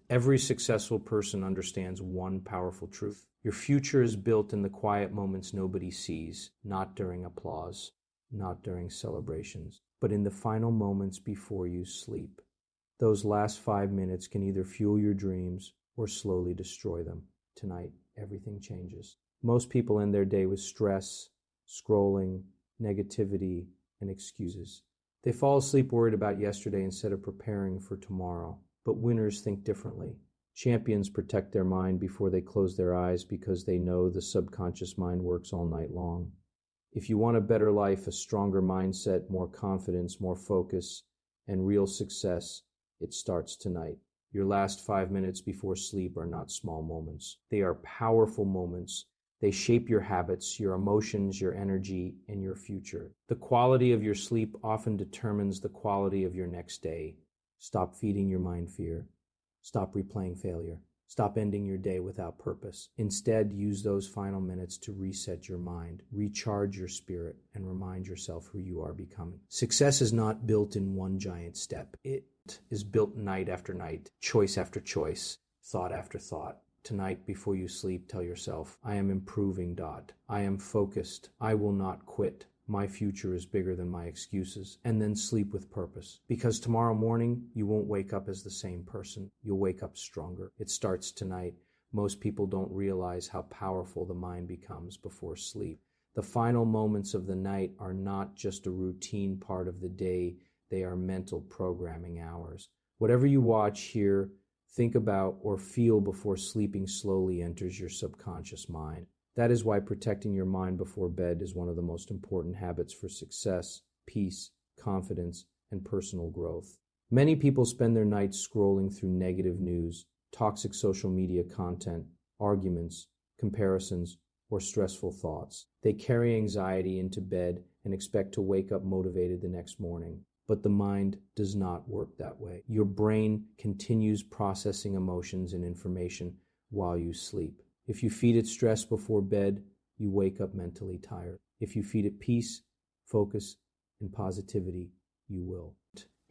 Every successful person understands one powerful truth. Your future is built in the quiet moments nobody sees, not during applause, not during celebrations, but in the final moments before you sleep. Those last 5 minutes can either fuel your dreams or slowly destroy them. Tonight, everything changes. Most people end their day with stress, scrolling, negativity, and excuses. They fall asleep worried about yesterday instead of preparing for tomorrow. But winners think differently. Champions protect their mind before they close their eyes because they know the subconscious mind works all night long. If you want a better life, a stronger mindset, more confidence, more focus, and real success, it starts tonight. Your last 5 minutes before sleep are not small moments. They are powerful moments. They shape your habits, your emotions, your energy, and your future. The quality of your sleep often determines the quality of your next day. Stop feeding your mind fear. Stop replaying failure. Stop ending your day without purpose. Instead, use those final minutes to reset your mind, recharge your spirit, and remind yourself who you are becoming. Success is not built in one giant step. It is built night after night, choice after choice, thought after thought. Tonight, before you sleep, tell yourself, I am improving. I am focused. I will not quit. My future is bigger than my excuses. And then sleep with purpose. Because tomorrow morning, you won't wake up as the same person. You'll wake up stronger. It starts tonight. Most people don't realize how powerful the mind becomes before sleep. The final moments of the night are not just a routine part of the day. They are mental programming hours. Whatever you watch, hear, think about, or feel before sleeping slowly enters your subconscious mind. That is why protecting your mind before bed is one of the most important habits for success, peace, confidence, and personal growth. Many people spend their nights scrolling through negative news, toxic social media content, arguments, comparisons, or stressful thoughts. They carry anxiety into bed and expect to wake up motivated the next morning. But the mind does not work that way. Your brain continues processing emotions and information while you sleep. If you feed it stress before bed, you wake up mentally tired. If you feed it peace, focus, and positivity, you will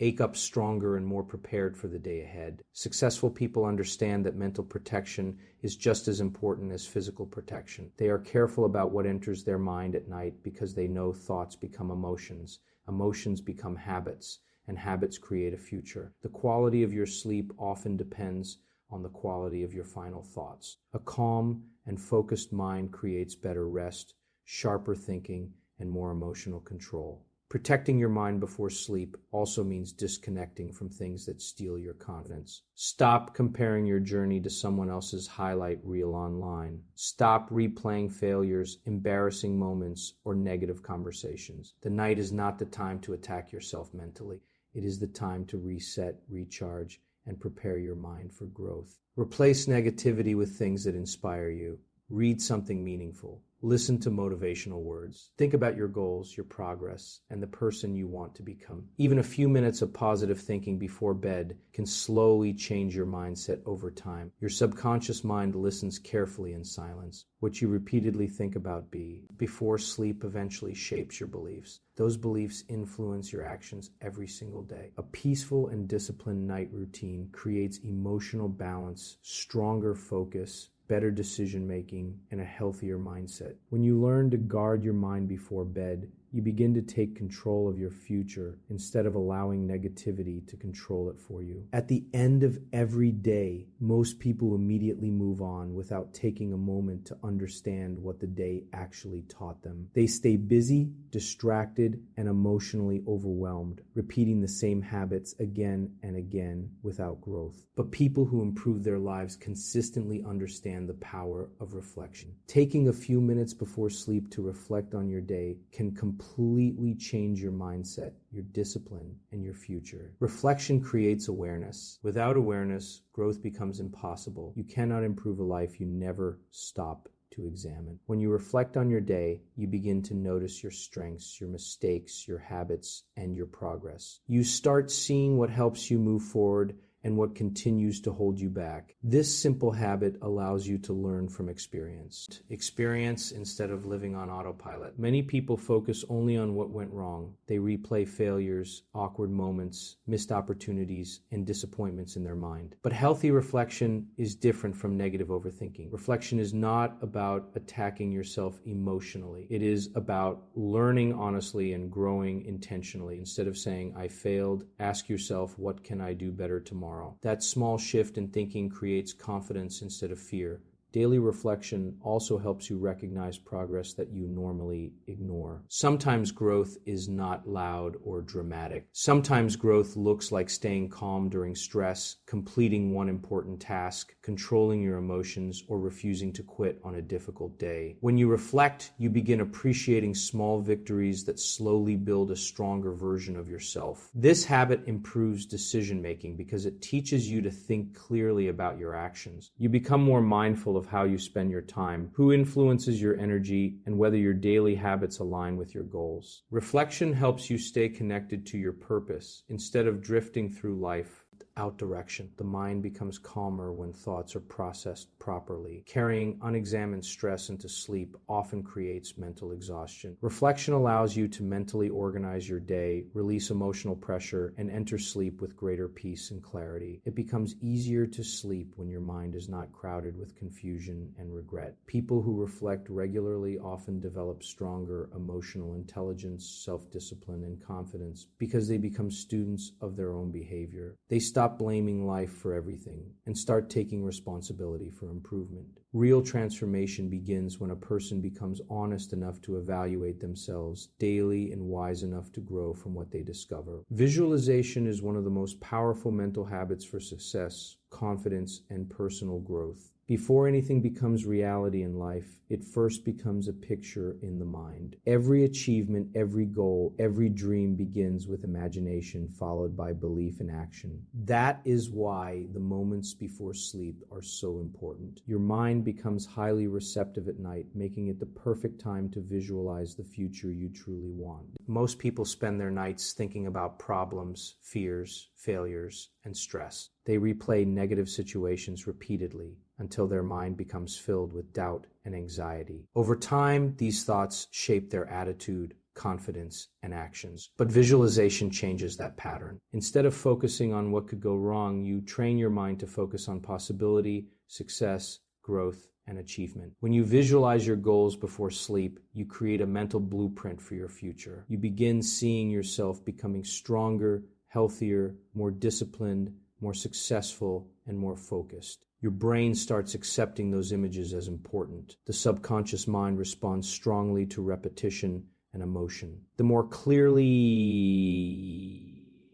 wake up stronger and more prepared for the day ahead. Successful people understand that mental protection is just as important as physical protection. They are careful about what enters their mind at night because they know thoughts become emotions, emotions become habits, and habits create a future. The quality of your sleep often depends on the quality of your final thoughts. A calm and focused mind creates better rest, sharper thinking, and more emotional control. Protecting your mind before sleep also means disconnecting from things that steal your confidence. Stop comparing your journey to someone else's highlight reel online. Stop replaying failures, embarrassing moments, or negative conversations. The night is not the time to attack yourself mentally. It is the time to reset, recharge, and prepare your mind for growth. Replace negativity with things that inspire you. Read something meaningful. Listen to motivational words. Think about your goals, your progress, and the person you want to become. Even a few minutes of positive thinking before bed can slowly change your mindset over time. Your subconscious mind listens carefully in silence. What you repeatedly think about before sleep eventually shapes your beliefs. Those beliefs influence your actions every single day. A peaceful and disciplined night routine creates emotional balance, stronger focus, better decision-making, and a healthier mindset. When you learn to guard your mind before bed, you begin to take control of your future instead of allowing negativity to control it for you. At the end of every day, most people immediately move on without taking a moment to understand what the day actually taught them. They stay busy, distracted, and emotionally overwhelmed, repeating the same habits again and again without growth. But people who improve their lives consistently understand the power of reflection. Taking a few minutes before sleep to reflect on your day can completely change your mindset, your discipline, and your future. Reflection creates awareness. Without awareness, growth becomes impossible. You cannot improve a life you never stop to examine. When you reflect on your day, you begin to notice your strengths, your mistakes, your habits, and your progress. You start seeing what helps you move forward and what continues to hold you back. This simple habit allows you to learn from experience. Experience instead of living on autopilot. Many people focus only on what went wrong. They replay failures, awkward moments, missed opportunities, and disappointments in their mind. But healthy reflection is different from negative overthinking. Reflection is not about attacking yourself emotionally. It is about learning honestly and growing intentionally. Instead of saying, I failed, ask yourself, what can I do better tomorrow? That small shift in thinking creates confidence instead of fear. Daily reflection also helps you recognize progress that you normally ignore. Sometimes growth is not loud or dramatic. Sometimes growth looks like staying calm during stress, completing one important task, controlling your emotions, or refusing to quit on a difficult day. When you reflect, you begin appreciating small victories that slowly build a stronger version of yourself. This habit improves decision-making because it teaches you to think clearly about your actions. You become more mindful of how you spend your time, who influences your energy, and whether your daily habits align with your goals. Reflection helps you stay connected to your purpose instead of drifting through life without direction. The mind becomes calmer when thoughts are processed properly. Carrying unexamined stress into sleep often creates mental exhaustion. Reflection allows you to mentally organize your day, release emotional pressure, and enter sleep with greater peace and clarity. It becomes easier to sleep when your mind is not crowded with confusion and regret. People who reflect regularly often develop stronger emotional intelligence, self-discipline, and confidence because they become students of their own behavior. They stop blaming life for everything and start taking responsibility for improvement. Real transformation begins when a person becomes honest enough to evaluate themselves daily and wise enough to grow from what they discover. Visualization is one of the most powerful mental habits for success, confidence, and personal growth. Before anything becomes reality in life, it first becomes a picture in the mind. Every achievement, every goal, every dream begins with imagination followed by belief and action. That is why the moments before sleep are so important. Your mind becomes highly receptive at night, making it the perfect time to visualize the future you truly want. Most people spend their nights thinking about problems, fears, failures, and stress. They replay negative situations repeatedly until their mind becomes filled with doubt and anxiety. Over time, these thoughts shape their attitude, confidence, and actions. But visualization changes that pattern. Instead of focusing on what could go wrong, you train your mind to focus on possibility, success, growth, and achievement. When you visualize your goals before sleep, you create a mental blueprint for your future. You begin seeing yourself becoming stronger, healthier, more disciplined, more successful, and more focused. Your brain starts accepting those images as important. The subconscious mind responds strongly to repetition and emotion. The more clearly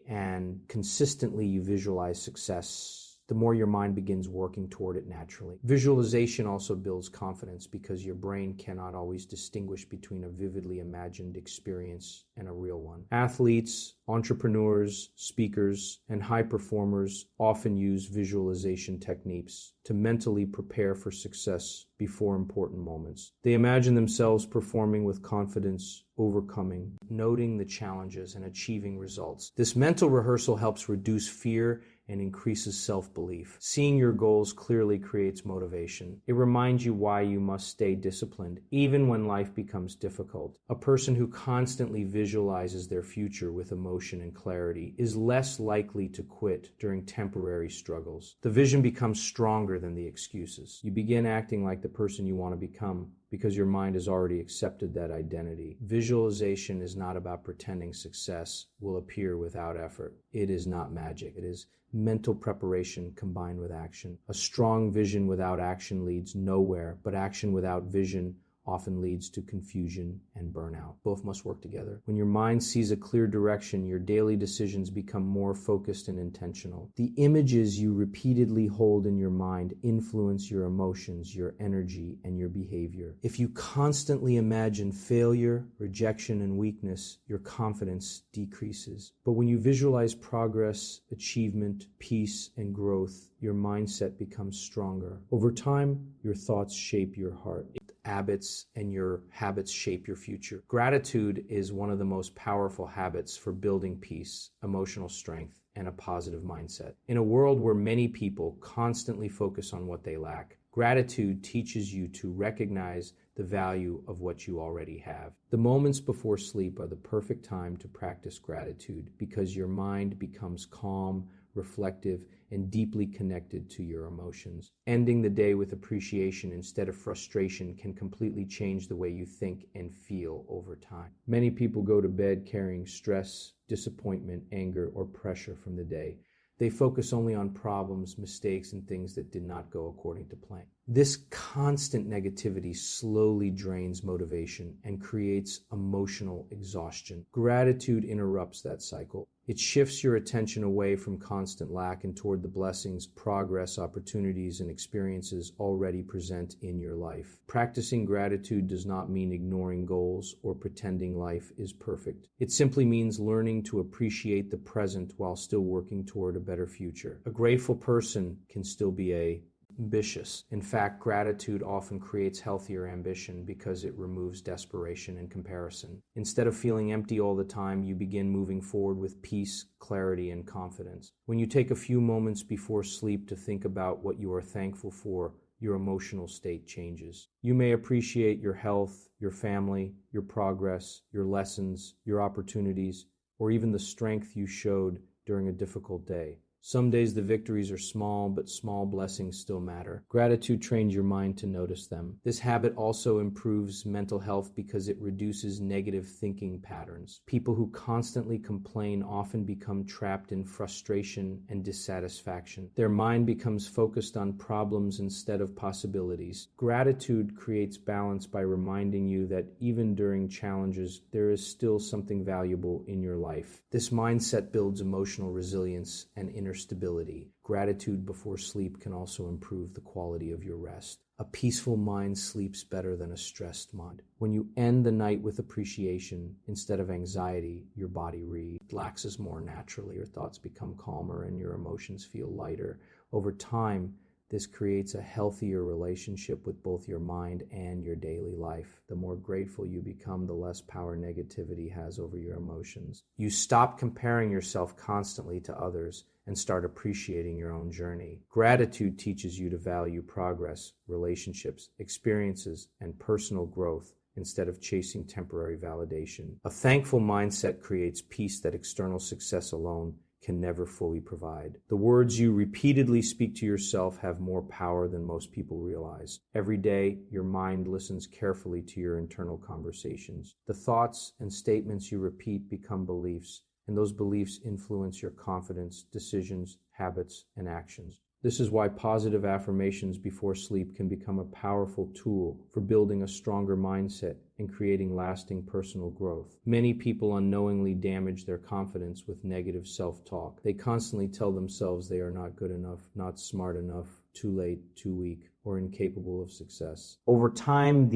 and consistently you visualize success, the more your mind begins working toward it naturally. Visualization also builds confidence because your brain cannot always distinguish between a vividly imagined experience and a real one. Athletes, entrepreneurs, speakers, and high performers often use visualization techniques to mentally prepare for success before important moments. They imagine themselves performing with confidence, overcoming, noting the challenges, and achieving results. This mental rehearsal helps reduce fear and increases self-belief. Seeing your goals clearly creates motivation. It reminds you why you must stay disciplined, even when life becomes difficult. A person who constantly visualizes their future with emotion and clarity is less likely to quit during temporary struggles. The vision becomes stronger than the excuses. You begin acting like the person you want to become because your mind has already accepted that identity. Visualization is not about pretending success will appear without effort. It is not magic. It is mental preparation combined with action. A strong vision without action leads nowhere, but action without vision often leads to confusion and burnout. Both must work together. When your mind sees a clear direction, your daily decisions become more focused and intentional. The images you repeatedly hold in your mind influence your emotions, your energy, and your behavior. If you constantly imagine failure, rejection, and weakness, your confidence decreases. But when you visualize progress, achievement, peace, and growth, your mindset becomes stronger. Over time, your thoughts shape your heart. Habits and your habits shape your future. Gratitude is one of the most powerful habits for building peace, emotional strength, and a positive mindset. In a world where many people constantly focus on what they lack, gratitude teaches you to recognize the value of what you already have. The moments before sleep are the perfect time to practice gratitude because your mind becomes calm, reflective, and deeply connected to your emotions. Ending the day with appreciation instead of frustration can completely change the way you think and feel over time. Many people go to bed carrying stress, disappointment, anger, or pressure from the day. They focus only on problems, mistakes, and things that did not go according to plan. This constant negativity slowly drains motivation and creates emotional exhaustion. Gratitude interrupts that cycle. It shifts your attention away from constant lack and toward the blessings, progress, opportunities, and experiences already present in your life. Practicing gratitude does not mean ignoring goals or pretending life is perfect. It simply means learning to appreciate the present while still working toward a better future. A grateful person can still be ambitious. In fact, gratitude often creates healthier ambition because it removes desperation and comparison. Instead of feeling empty all the time, you begin moving forward with peace, clarity, and confidence. When you take a few moments before sleep to think about what you are thankful for, your emotional state changes. You may appreciate your health, your family, your progress, your lessons, your opportunities, or even the strength you showed during a difficult day. Some days the victories are small, but small blessings still matter. Gratitude trains your mind to notice them. This habit also improves mental health because it reduces negative thinking patterns. People who constantly complain often become trapped in frustration and dissatisfaction. Their mind becomes focused on problems instead of possibilities. Gratitude creates balance by reminding you that even during challenges, there is still something valuable in your life. This mindset builds emotional resilience and inner stability. Gratitude before sleep can also improve the quality of your rest. A peaceful mind sleeps better than a stressed mind. When you end the night with appreciation instead of anxiety, your body relaxes more naturally, your thoughts become calmer, and your emotions feel lighter. Over time, this creates a healthier relationship with both your mind and your daily life. The more grateful you become, the less power negativity has over your emotions. You stop comparing yourself constantly to others and start appreciating your own journey. Gratitude teaches you to value progress, relationships, experiences, and personal growth instead of chasing temporary validation. A thankful mindset creates peace that external success alone can never fully provide. The words you repeatedly speak to yourself have more power than most people realize. Every day, your mind listens carefully to your internal conversations. The thoughts and statements you repeat become beliefs, and those beliefs influence your confidence, decisions, habits, and actions. This is why positive affirmations before sleep can become a powerful tool for building a stronger mindset and creating lasting personal growth. Many people unknowingly damage their confidence with negative self-talk. They constantly tell themselves they are not good enough, not smart enough, too late, too weak, or incapable of success. Over time,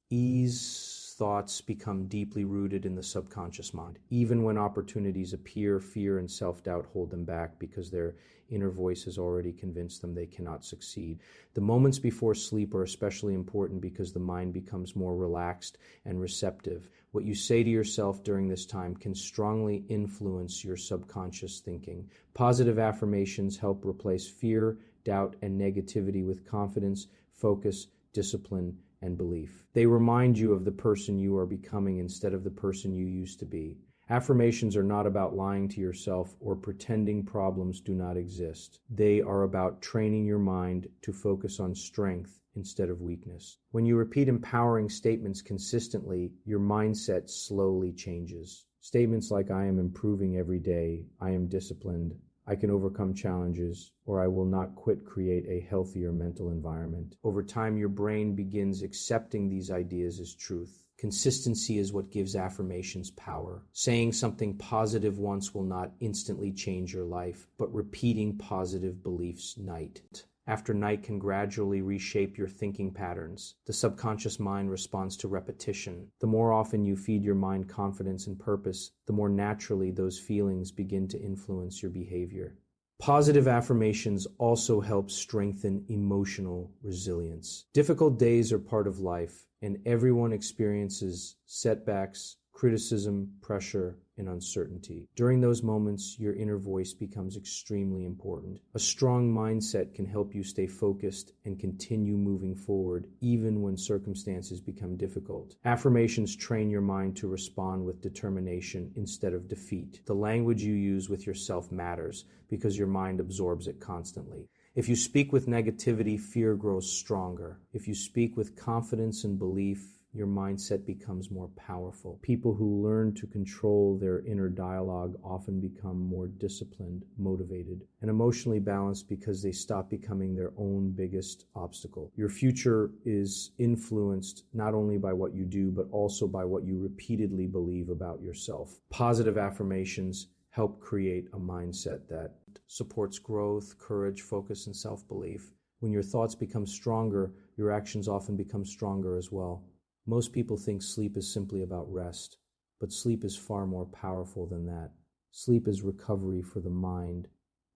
these thoughts become deeply rooted in the subconscious mind. Even when opportunities appear, fear and self-doubt hold them back because their inner voice has already convinced them they cannot succeed. The moments before sleep are especially important because the mind becomes more relaxed and receptive. What you say to yourself during this time can strongly influence your subconscious thinking. Positive affirmations help replace fear, doubt, and negativity with confidence, focus, discipline, and belief. They remind you of the person you are becoming instead of the person you used to be. Affirmations are not about lying to yourself or pretending problems do not exist. They are about training your mind to focus on strength instead of weakness. When you repeat empowering statements consistently, your mindset slowly changes. Statements like, "I am improving every day," "I am disciplined," "I can overcome challenges," or "I will not quit," create a healthier mental environment. Over time, your brain begins accepting these ideas as truth. Consistency is what gives affirmations power. Saying something positive once will not instantly change your life, but repeating positive beliefs night after night can gradually reshape your thinking patterns. The subconscious mind responds to repetition. The more often you feed your mind confidence and purpose, the more naturally those feelings begin to influence your behavior. Positive affirmations also help strengthen emotional resilience. Difficult days are part of life, and everyone experiences setbacks, criticism, pressure, and uncertainty. During those moments, your inner voice becomes extremely important. A strong mindset can help you stay focused and continue moving forward even when circumstances become difficult. Affirmations train your mind to respond with determination instead of defeat. The language you use with yourself matters because your mind absorbs it constantly. If you speak with negativity, fear grows stronger. If you speak with confidence and belief, your mindset becomes more powerful. People who learn to control their inner dialogue often become more disciplined, motivated, and emotionally balanced because they stop becoming their own biggest obstacle. Your future is influenced not only by what you do, but also by what you repeatedly believe about yourself. Positive affirmations help create a mindset that supports growth, courage, focus, and self-belief. When your thoughts become stronger, your actions often become stronger as well. Most people think sleep is simply about rest, but sleep is far more powerful than that. Sleep is recovery for the mind,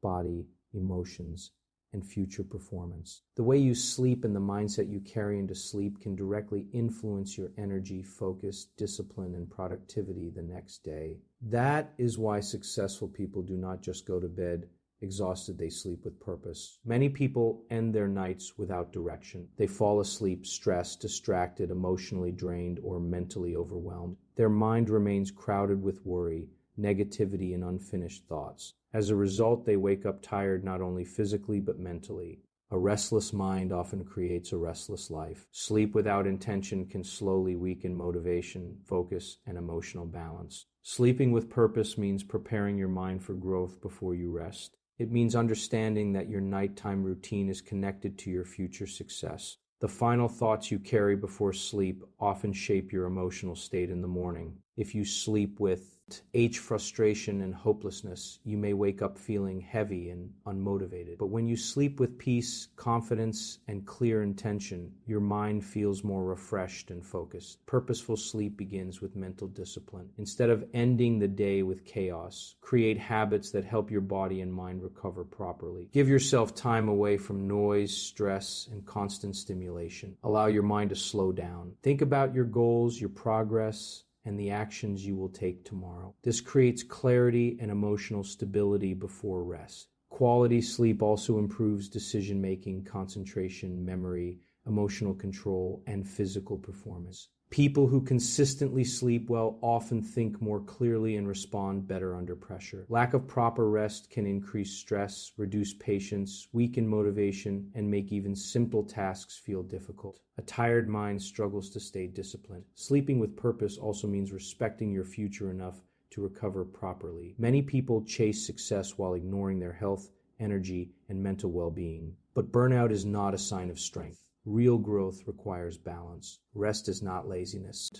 body, emotions, and future performance. The way you sleep and the mindset you carry into sleep can directly influence your energy, focus, discipline, and productivity the next day. That is why successful people do not just go to bed exhausted, they sleep with purpose. Many people end their nights without direction. They fall asleep stressed, distracted, emotionally drained, or mentally overwhelmed. Their mind remains crowded with worry, negativity, and unfinished thoughts. As a result, they wake up tired not only physically but mentally. A restless mind often creates a restless life. Sleep without intention can slowly weaken motivation, focus, and emotional balance. Sleeping with purpose means preparing your mind for growth before you rest. It means understanding that your nighttime routine is connected to your future success. The final thoughts you carry before sleep often shape your emotional state in the morning. If you sleep with frustration and hopelessness, you may wake up feeling heavy and unmotivated. But when you sleep with peace, confidence, and clear intention, your mind feels more refreshed and focused. Purposeful sleep begins with mental discipline. Instead of ending the day with chaos, create habits that help your body and mind recover properly. Give yourself time away from noise, stress, and constant stimulation. Allow your mind to slow down. Think about your goals, your progress, and the actions you will take tomorrow. This creates clarity and emotional stability before rest. Quality sleep also improves decision-making, concentration, memory, emotional control, and physical performance. People who consistently sleep well often think more clearly and respond better under pressure. Lack of proper rest can increase stress, reduce patience, weaken motivation, and make even simple tasks feel difficult. A tired mind struggles to stay disciplined. Sleeping with purpose also means respecting your future enough to recover properly. Many people chase success while ignoring their health, energy, and mental well-being. But burnout is not a sign of strength. Real growth requires balance. Rest is not laziness.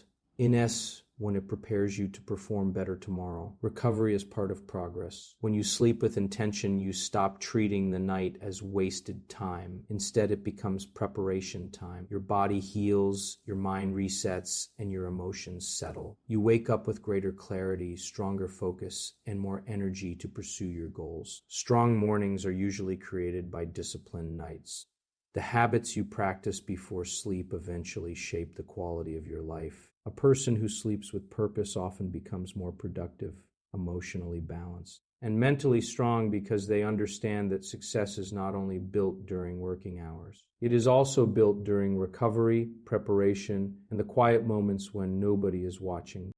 When it prepares you to perform better tomorrow. Recovery is part of progress. When you sleep with intention, you stop treating the night as wasted time. Instead, it becomes preparation time. Your body heals, your mind resets, and your emotions settle. You wake up with greater clarity, stronger focus, and more energy to pursue your goals. Strong mornings are usually created by disciplined nights. The habits you practice before sleep eventually shape the quality of your life. A person who sleeps with purpose often becomes more productive, emotionally balanced, and mentally strong because they understand that success is not only built during working hours. It is also built during recovery, preparation, and the quiet moments when nobody is watching.